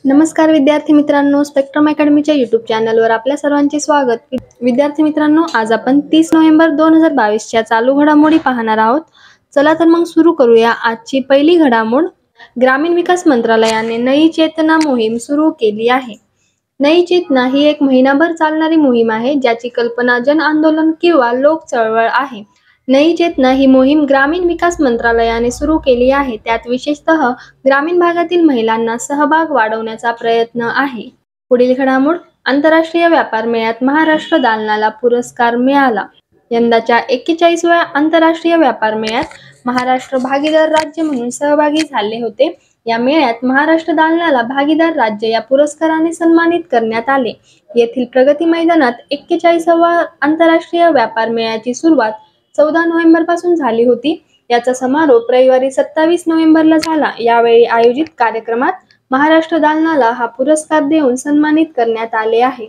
नमस्कार विद्यार्थी मित्रांनो, स्पेक्ट्रम अकॅडमीच्या यूट्यूब चॅनलवर आपल्या सर्वांचे स्वागत. विद्यार्थी मित्रांनो, आज आपण 30 नोव्हेंबर 2022च्या चालू घडामोडी पाहणार आहोत. चला तर मग सुरू करूया. आजची पहिली घडामोड, ग्रामीण विकास मंत्रालयाने नई चेतना मोहीम सुरू केली आहे. नई चेतना ही एक महिनाभर चालणारी मोहीम आहे, ज्याची कल्पना जन आंदोलन किंवा लोक चळवळ आहे. नई चेतना ही मोहीम ग्रामीण विकास मंत्रालयाने सुरू केली आहे. त्यात विशेषतः ग्रामीण भागातील महिलांना सहभाग वाढवण्याचा प्रयत्न आहे. पुढील घडामोड, आंतरराष्ट्रीय व्यापार मेळ्यात महाराष्ट्र दालनाला पुरस्कार मिळाला. यंदाच्या 41व्या आंतरराष्ट्रीय व्यापार मेळ्यात महाराष्ट्र भागीदार राज्य म्हणून सहभागी झाले होते. या मेळ्यात महाराष्ट्र दालनाला भागीदार राज्य या पुरस्काराने सन्मानित करण्यात आले. येथील प्रगती मैदानात 41व्या आंतरराष्ट्रीय व्यापार मेळ्याची सुरुवात 14 नोव्हेंबर पासून झाली होती. याचा समारोप रविवारी 27 नोव्हेंबरला झाला. यावेळी आयोजित कार्यक्रमात महाराष्ट्र दालनाला हा पुरस्कार देऊन सन्मानित करण्यात आले आहे.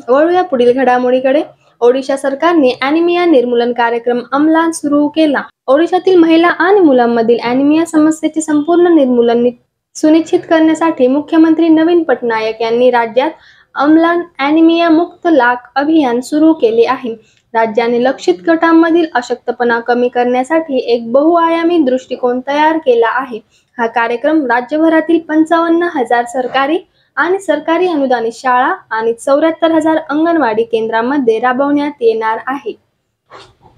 वळूया पुढील घडामोडीकडे. ओडिशा सरकारने ॲनिमिया निर्मूलन कार्यक्रम अंमलात सुरू केला. ओडिशातील महिला आणि मुलांमधील ॲनिमिया समस्येचे संपूर्ण निर्मूलन सुनिश्चित करण्यासाठी मुख्यमंत्री नवीन पटनायक यांनी राज्यात अंमलात ॲनिमिया मुक्त लाख अभियान सुरू केले आहे. राज्याने लक्षित गटांमधील अशक्तपणा कमी करण्यासाठी एक बहुआयामी दृष्टिकोन तयार केला आहे. हा कार्यक्रम राज्यभरातील 55,000 सरकारी आणि सरकारी अनुदानित शाळा आणि 74,000 अंगणवाडी केंद्रांमध्ये राबवण्यात येणार आहे.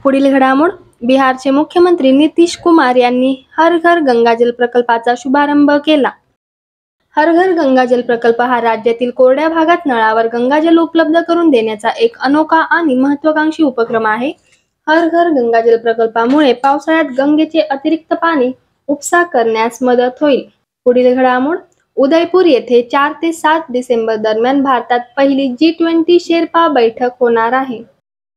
पुढील घडामोड, बिहारचे मुख्यमंत्री नितीश कुमार यांनी हर घर गंगा जल प्रकल्पाचा शुभारंभ केला. हर घर गंगा जल प्रकल्प हा राज्यातील कोरड्या भागात नळावर गंगाजल उपलब्ध करून देण्याचा एक अनोखा आणि महत्त्वाकांक्षी उपक्रम आहे. हर घर गंगा जल प्रकल्पामुळे पावसाळ्यात गंगेचे अतिरिक्त पाणी उपसा करण्यास मदत होईल. पुढील घडामोड, उदयपूर येथे 4 ते 7 डिसेंबर दरम्यान भारतात पहिली G20 शेर्पा बैठक होणार आहे.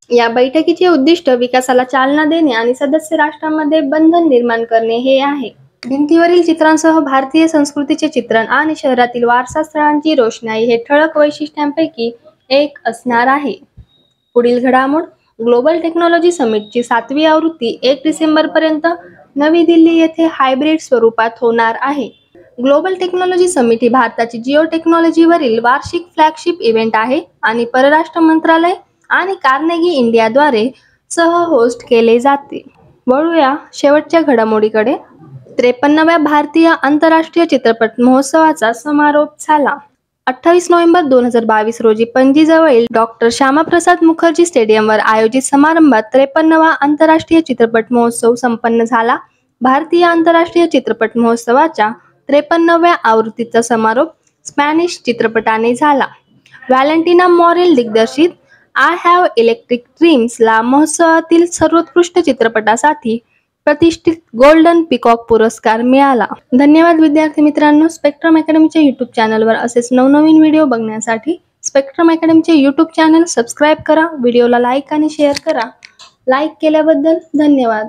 या बैठकीचे उद्दिष्ट विकासाला चालना देणे आणि सदस्य राष्ट्रांमध्ये बंधन निर्माण करणे हे आहे. भिंतीवरील चित्रांसह भारतीय संस्कृतीचे चित्रण आणि शहरातील वारसा स्थळांची रोषणाई हे ठळक वैशिष्ट्यांपैकी एक असणार आहे. पुढील घडामोड, ग्लोबल टेक्नॉलॉजी समिटची 7वी आवृत्ती 1 डिसेंबरपर्यंत नवी दिल्ली येथे हायब्रिड स्वरूपात होणार आहे. ग्लोबल टेक्नॉलॉजी समिट ही भारताची जिओ टेक्नॉलॉजीवरील वार्षिक फ्लॅगशिप इव्हेंट आहे आणि परराष्ट्र मंत्रालय आणि कार्नेगी इंडियाद्वारे सह-होस्ट केले जाते. वळूया शेवटच्या घडामोडीकडे. 53व्या भारतीय आंतरराष्ट्रीय चित्रपट महोत्सवाचा समारोप झाला. 28 नोव्हेंबर 2022 रोजी पणजीजवळील डॉ. श्यामाप्रसाद मुखर्जी स्टेडियमवर आयोजित समारंभात 53वा आंतरराष्ट्रीय चित्रपट महोत्सव संपन्न झाला. भारतीय आंतरराष्ट्रीय चित्रपट महोत्सवाच्या 53व्या आवृत्तीचा समारोप स्पॅनिश चित्रपटाने झाला. व्हॅलेंटिना मॉरेल दिग्दर्शित आय हॅव इलेक्ट्रिक ड्रीम्स ला महोत्सवातील सर्वोत्कृष्ट चित्रपटासाठी प्रतिष्ठित गोल्डन पिकॉक पुरस्कार मिळाला. धन्यवाद विद्यार्थी मित्रांनो. स्पेक्ट्रम अकॅडमीच्या यूट्यूब चॅनलवर असेच नवनवीन व्हिडिओ बघण्यासाठी स्पेक्ट्रम अकॅडमीचे यूट्यूब चॅनल सबस्क्राईब करा. व्हिडिओला लाईक आणि शेअर करा. लाईक केल्याबद्दल धन्यवाद.